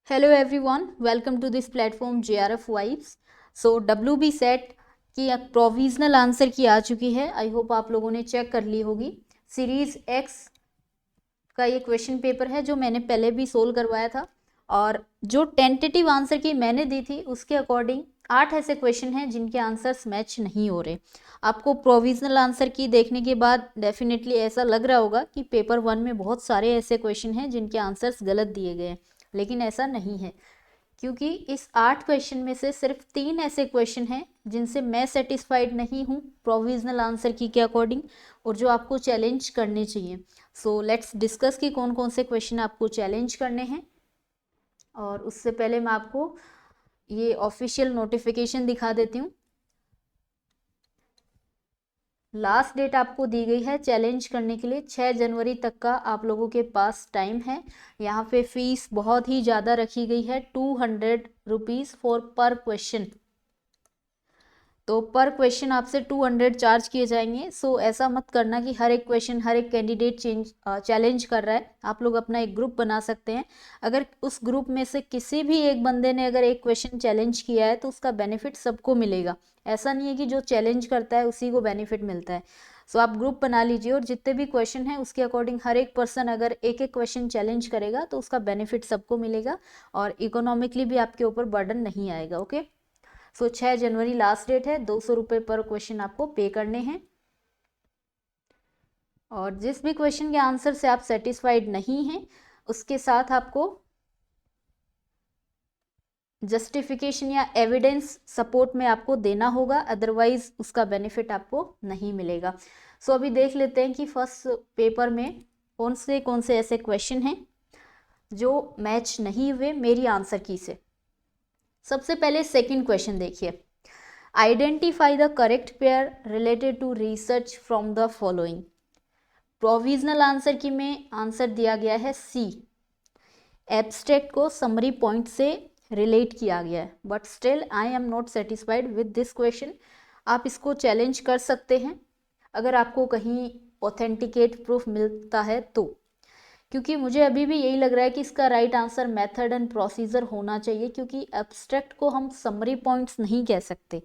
Hello everyone, welcome to this platform JRF vibes. So WB set की provisional answer key आ चुकी है। I hope आप लोगों ने चेक कर ली होगी। सीरीज एक्स का ये क्वेश्चन पेपर है जो मैंने पहले भी सोल्व करवाया था, और जो टेंटेटिव आंसर की मैंने दी थी उसके अकॉर्डिंग 8 ऐसे क्वेश्चन हैं जिनके आंसर्स मैच नहीं हो रहे। आपको प्रोविजनल आंसर की देखने के बाद डेफिनेटली ऐसा लग रहा होगा कि पेपर 1 में बहुत सारे ऐसे क्वेश्चन हैं जिनके आंसर्स गलत दिए गए हैं, लेकिन ऐसा नहीं है, क्योंकि इस 8 क्वेश्चन में से सिर्फ 3 ऐसे क्वेश्चन हैं जिनसे मैं सेटिस्फाइड नहीं हूँ प्रोविजनल आंसर की के अकॉर्डिंग, और जो आपको चैलेंज करने चाहिए। सो लेट्स डिस्कस कि कौन कौन से क्वेश्चन आपको चैलेंज करने हैं। और उससे पहले मैं आपको ये ऑफिशियल नोटिफिकेशन दिखा देती हूँ। लास्ट डेट आपको दी गई है चैलेंज करने के लिए, 6 जनवरी तक का आप लोगों के पास टाइम है। यहाँ पे फीस बहुत ही ज़्यादा रखी गई है, 200 रुपीज़ फॉर पर क्वेश्चन। तो पर क्वेश्चन आपसे 200 चार्ज किए जाएंगे। सो ऐसा मत करना कि हर एक क्वेश्चन हर एक कैंडिडेट चैलेंज कर रहा है। आप लोग अपना एक ग्रुप बना सकते हैं। अगर उस ग्रुप में से किसी भी एक बंदे ने अगर एक क्वेश्चन चैलेंज किया है तो उसका बेनिफिट सबको मिलेगा। ऐसा नहीं है कि जो चैलेंज करता है उसी को बेनिफिट मिलता है। सो आप ग्रुप बना लीजिए, और जितने भी क्वेश्चन हैं उसके अकॉर्डिंग हर एक पर्सन अगर एक एक क्वेश्चन चैलेंज करेगा तो उसका बेनिफिट सबको मिलेगा, और इकोनॉमिकली भी आपके ऊपर बर्डन नहीं आएगा। ओके। सो 6 जनवरी लास्ट डेट है, 200 रुपये पर क्वेश्चन आपको पे करने हैं। और जिस भी क्वेश्चन के आंसर से आप सेटिस्फाइड नहीं हैं उसके साथ आपको जस्टिफिकेशन या एविडेंस सपोर्ट में आपको देना होगा, अदरवाइज उसका बेनिफिट आपको नहीं मिलेगा। सो अभी देख लेते हैं कि फर्स्ट पेपर में कौन से ऐसे क्वेश्चन हैं जो मैच नहीं हुए मेरी आंसर की से। सबसे पहले सेकंड क्वेश्चन देखिए। Identify the correct pair related to research from the following. Provisional answer key में आंसर दिया गया है सी। एब्स्ट्रैक्ट को समरी पॉइंट से रिलेट किया गया है, but still I am not satisfied with this question. आप इसको चैलेंज कर सकते हैं अगर आपको कहीं ऑथेंटिकेट प्रूफ मिलता है तो, क्योंकि मुझे अभी भी यही लग रहा है कि इसका right answer method and procedure होना चाहिए, क्योंकि एब्स्ट्रैक्ट को हम समरी पॉइंट्स नहीं कह सकते।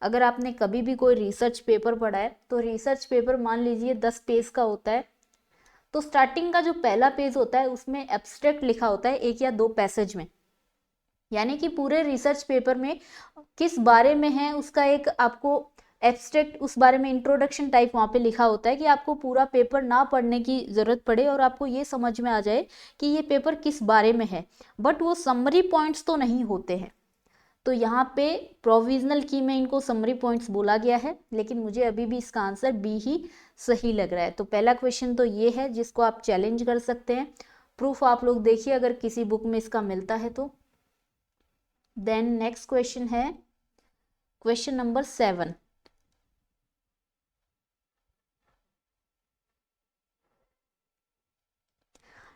अगर आपने कभी भी कोई रिसर्च पेपर पढ़ा है तो रिसर्च पेपर मान लीजिए 10 पेज का होता है, तो स्टार्टिंग का जो पहला पेज होता है उसमें एब्स्ट्रैक्ट लिखा होता है 1 या 2 पैसेज में। यानी कि पूरे रिसर्च पेपर में किस बारे में है उसका एक आपको एब्स्ट्रैक्ट, उस बारे में इंट्रोडक्शन टाइप वहाँ पे लिखा होता है, कि आपको पूरा पेपर ना पढ़ने की ज़रूरत पड़े और आपको ये समझ में आ जाए कि ये पेपर किस बारे में है। बट वो समरी पॉइंट्स तो नहीं होते हैं। तो यहाँ पे प्रोविजनल की में इनको समरी पॉइंट्स बोला गया है, लेकिन मुझे अभी भी इसका आंसर बी ही सही लग रहा है। तो पहला क्वेश्चन तो ये है जिसको आप चैलेंज कर सकते हैं। प्रूफ आप लोग देखिए अगर किसी बुक में इसका मिलता है तो। देन नेक्स्ट क्वेश्चन है क्वेश्चन नंबर 7।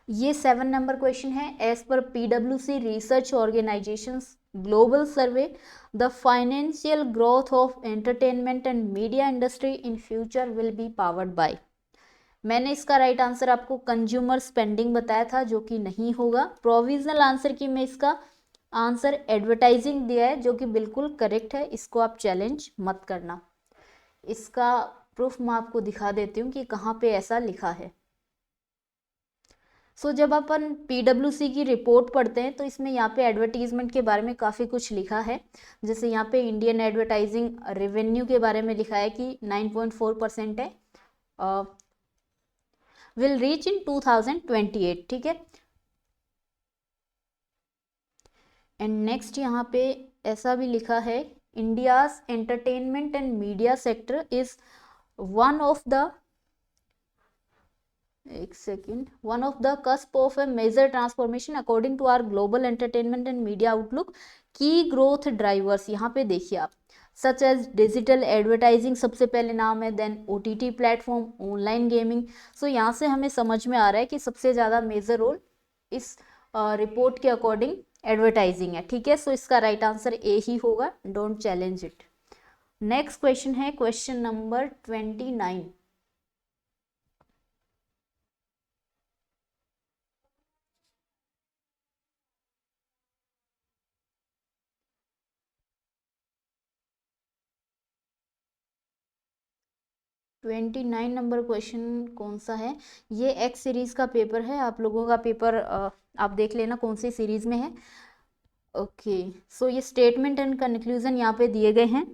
ये 7 नंबर क्वेश्चन है। As per PwC research organisations global survey, the financial growth of entertainment and media industry in future will be powered by. मैंने इसका राइट आंसर आपको कंज्यूमर स्पेंडिंग बताया था, जो कि नहीं होगा। प्रोविजनल आंसर की मैं इसका आंसर एडवर्टाइजिंग दिया है, जो कि बिल्कुल करेक्ट है। इसको आप चैलेंज मत करना। इसका प्रूफ मैं आपको दिखा देती हूँ कि कहाँ पे ऐसा लिखा है। जब अपन PwC की रिपोर्ट पढ़ते हैं तो इसमें यहाँ पे एडवर्टीजमेंट के बारे में काफ़ी कुछ लिखा है। जैसे यहाँ पे इंडियन एडवर्टाइजिंग रेवेन्यू के बारे में लिखा है कि 9.4% है, विल रीच इन 2028। ठीक है। एंड नेक्स्ट यहाँ पे ऐसा भी लिखा है, India's entertainment and media sector is one of the एक second one of the cusp of a major transformation according to our global entertainment and media outlook. की ग्रोथ ड्राइवर्स यहाँ पे देखिए आप, सच एज डिजिटल एडवर्टाइजिंग सबसे पहले नाम है, then OTT platform, online gaming. यहाँ से हमें समझ में आ रहा है कि सबसे ज़्यादा मेजर रोल इस रिपोर्ट के अकॉर्डिंग एडवर्टाइजिंग है। ठीक है। इसका राइट आंसर ए ही होगा। Don't challenge it. Next question है क्वेश्चन नंबर 29। 29 नंबर क्वेश्चन कौन सा है? ये एक्स सीरीज का पेपर है, आप लोगों का पेपर आप देख लेना कौन सी सीरीज में है। ओके, सो ये स्टेटमेंट एंड कंक्लूजन यहाँ पे दिए गए हैं।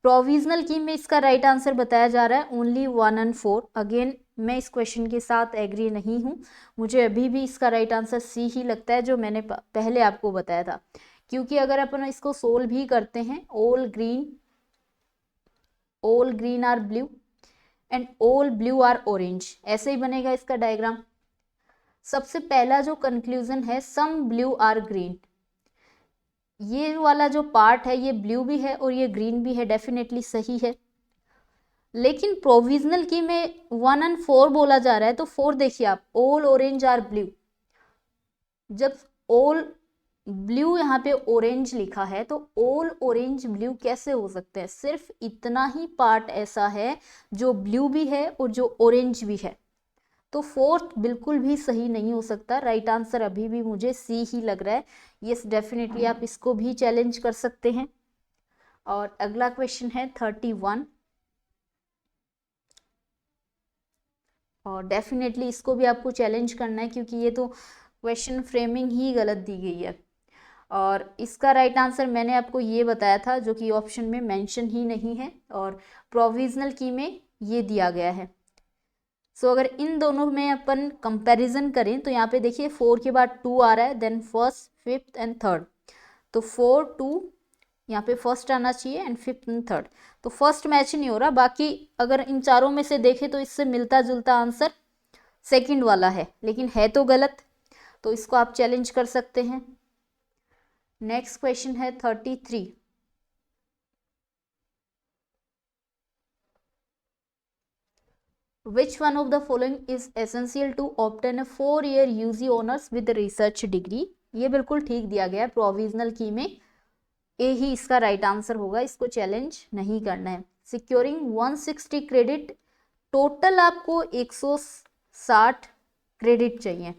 प्रोविजनल की में इसका राइट आंसर बताया जा रहा है ओनली 1 और 4। अगेन मैं इस क्वेश्चन के साथ एग्री नहीं हूँ, मुझे अभी भी इसका राइट आंसर सी ही लगता है, जो मैंने पहले आपको बताया था। क्योंकि अगर अपन इसको सोल्व भी करते हैं, all green are blue and all blue are orange, ऐसे ही बनेगा इसका डायग्राम। सबसे पहला जो कंक्लूजन है, सम ब्लू आर ग्रीन, ये वाला जो पार्ट है ये ब्लू भी है और ये ग्रीन भी है, डेफिनेटली सही है। लेकिन प्रोविजनल की में 1 और 4 बोला जा रहा है, तो 4 देखिए आप, ऑल ऑरेंज आर ब्लू। जब ऑल ब्लू यहाँ पे ऑरेंज लिखा है, तो ऑल ऑरेंज ब्लू कैसे हो सकते हैं? सिर्फ इतना ही पार्ट ऐसा है जो ब्लू भी है और जो ऑरेंज भी है, तो फोर्थ बिल्कुल भी सही नहीं हो सकता। राइट आंसर अभी भी मुझे सी ही लग रहा है। यस, डेफिनेटली आप इसको भी चैलेंज कर सकते हैं। और अगला क्वेश्चन है 31, और डेफिनेटली इसको भी आपको चैलेंज करना है, क्योंकि ये तो क्वेश्चन फ्रेमिंग ही गलत दी गई है। और इसका राइट आंसर मैंने आपको ये बताया था, जो कि ऑप्शन में मेंशन ही नहीं है, और प्रोविजनल की में ये दिया गया है। सो अगर इन दोनों में अपन कंपैरिजन करें, तो यहाँ पे देखिए 4 के बाद 2 आ रहा है, then first, fifth and third, तो 4, 2 यहाँ पे फर्स्ट आना चाहिए एंड फिफ्थ एंड थर्ड, तो फर्स्ट मैच नहीं हो रहा। बाकी अगर इन चारों में से देखें तो इससे मिलता जुलता आंसर सेकंड वाला है, लेकिन है तो गलत, तो इसको आप चैलेंज कर सकते हैं। नेक्स्ट क्वेश्चन है 33, Which one of the following is essential to obtain a 4-year UG honors with research degree? ये बिल्कुल ठीक दिया गया है, प्रोविजनल की में ए ही इसका राइट आंसर होगा, इसको चैलेंज नहीं करना है। सिक्योरिंग 160 क्रेडिट, टोटल आपको 160 क्रेडिट चाहिए,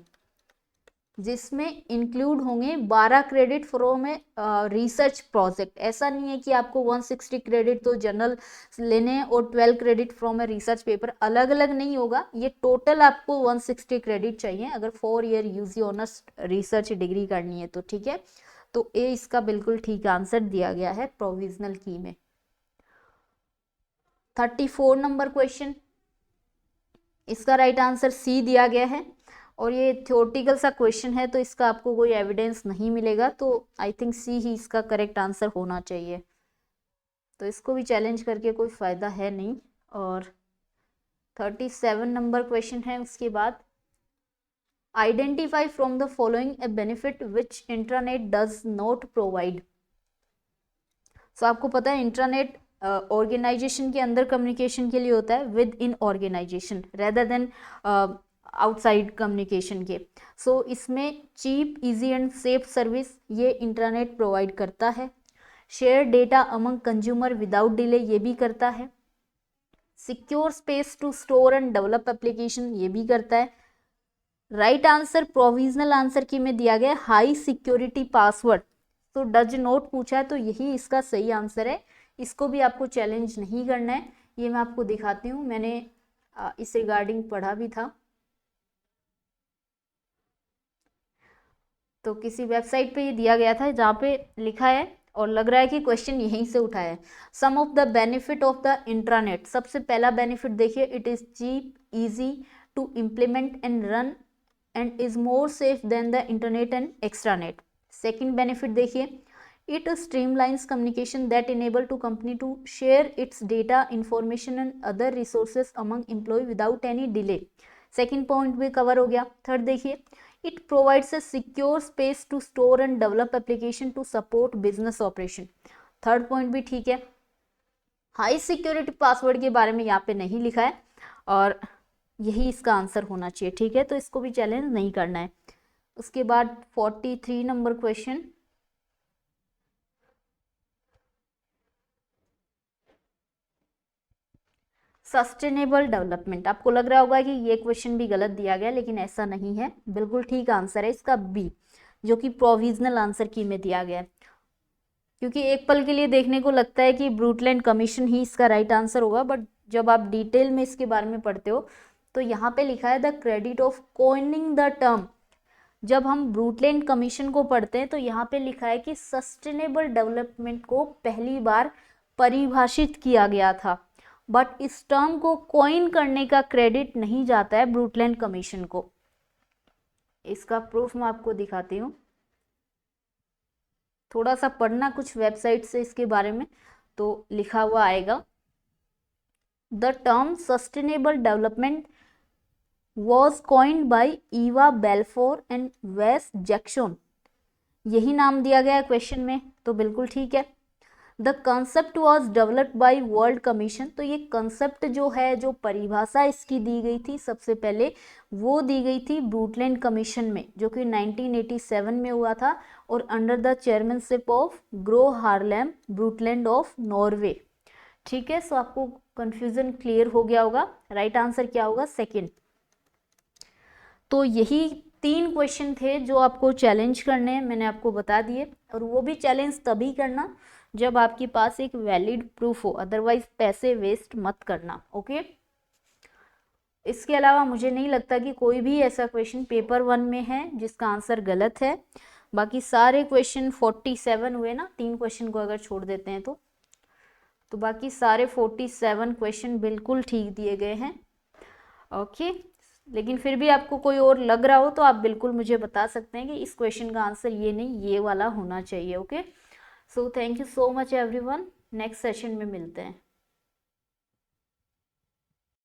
जिसमें इंक्लूड होंगे 12 credit from a research project. ऐसा नहीं है कि आपको 160 क्रेडिट तो जनरल लेने हैं और 12 credit from a research paper, अलग अलग नहीं होगा, ये टोटल आपको 160 क्रेडिट चाहिए अगर 4 year UG honours research degree करनी है तो, ठीक है। तो ए इसका बिल्कुल ठीक आंसर दिया गया है प्रोविजनल की में। 34 नंबर क्वेश्चन, इसका राइट आंसर सी दिया गया है, और ये थ्योरेटिकल सा क्वेश्चन है, तो इसका आपको कोई एविडेंस नहीं मिलेगा, तो आई थिंक सी ही इसका करेक्ट आंसर होना चाहिए, तो इसको भी चैलेंज करके कोई फ़ायदा है नहीं। और 37 नंबर क्वेश्चन है उसके बाद, identify from the following a benefit which intranet does not provide. So आपको पता है इंट्रानेट ऑर्गेनाइजेशन के अंदर कम्युनिकेशन के लिए होता है, within organisation rather than outside communication के। सो इसमें cheap, easy and safe service ये इंटरनेट प्रोवाइड करता है। Share data among consumer without delay, ये भी करता है। Secure space to store and develop application, ये भी करता है। Right answer provisional answer key में दिया गया हाई सिक्योरिटी पासवर्ड, तो डज नोट पूछा है, तो यही इसका सही आंसर है, इसको भी आपको चैलेंज नहीं करना है। ये मैं आपको दिखाती हूँ, मैंने इस रिगार्डिंग पढ़ा भी था, तो किसी वेबसाइट पे ये दिया गया था जहाँ पे लिखा है, और लग रहा है कि क्वेश्चन यहीं से उठाया है। Some of the benefit of the intranet, सबसे पहला बेनिफिट देखिए, it is cheap, easy to implement and run and is more safe than the internet and extranet. Second benefit देखिए, it streamlines communication that enable to company to share its data, information and other resources among employee without any delay। Second point भी cover हो गया। Third देखिए, it provides a secure space to store and develop application to support business operation। Third point भी ठीक है। High security password के बारे में यहाँ पे नहीं लिखा है, और यही इसका आंसर होना चाहिए, ठीक है, तो इसको भी चैलेंज नहीं करना है। उसके बाद 43 नंबर क्वेश्चन, सस्टेनेबल डेवलपमेंट। आपको लग रहा होगा कि ये क्वेश्चन भी गलत दिया गया, लेकिन ऐसा नहीं है, बिल्कुल ठीक आंसर है इसका बी, जो कि प्रोविजनल आंसर की में दिया गया है। क्योंकि एक पल के लिए देखने को लगता है कि ब्रूटलैंड कमीशन ही इसका राइट आंसर होगा, बट जब आप डिटेल में इसके बारे में पढ़ते हो तो यहाँ पे लिखा है the credit of coining the term. जब हम ब्रूटलैंड कमीशन को पढ़ते हैं तो यहाँ पे लिखा है कि सस्टेनेबल डेवलपमेंट को पहली बार परिभाषित किया गया था, बट इस टर्म को कॉइन करने का क्रेडिट नहीं जाता है ब्रूटलैंड कमीशन को। इसका प्रूफ मैं आपको दिखाती हूँ, थोड़ा सा पढ़ना कुछ वेबसाइट से इसके बारे में, तो लिखा हुआ आएगा the term sustainable development was coined by Eva Balfour and वेस जैक्सन, यही नाम दिया गया है क्वेश्चन में, तो बिल्कुल ठीक है। The concept was developed by world commission, तो ये कंसेप्ट जो है, जो परिभाषा इसकी दी गई थी सबसे पहले, वो दी गई थी ब्रूटलैंड कमीशन में, जो कि 1987 में हुआ था, और under the chairmanship of Gro Harlem Brundtland of Norway. ठीक है, सो आपको कंफ्यूजन क्लियर हो गया होगा। राइट आंसर क्या होगा? सेकेंड। तो यही 3 क्वेश्चन थे जो आपको चैलेंज करने हैं, मैंने आपको बता दिए, और वो भी चैलेंज तभी करना जब आपके पास एक वैलिड प्रूफ हो, अदरवाइज पैसे वेस्ट मत करना। ओके, इसके अलावा मुझे नहीं लगता कि कोई भी ऐसा क्वेश्चन पेपर 1 में है जिसका आंसर गलत है। बाकी सारे क्वेश्चन 47 हुए ना, 3 क्वेश्चन को अगर छोड़ देते हैं तो बाकी सारे 47 क्वेश्चन बिल्कुल ठीक दिए गए हैं। ओके, लेकिन फिर भी आपको कोई और लग रहा हो तो आप बिल्कुल मुझे बता सकते हैं कि इस क्वेश्चन का आंसर ये नहीं, ये वाला होना चाहिए। Okay, so thank you so much everyone, next session में मिलते हैं।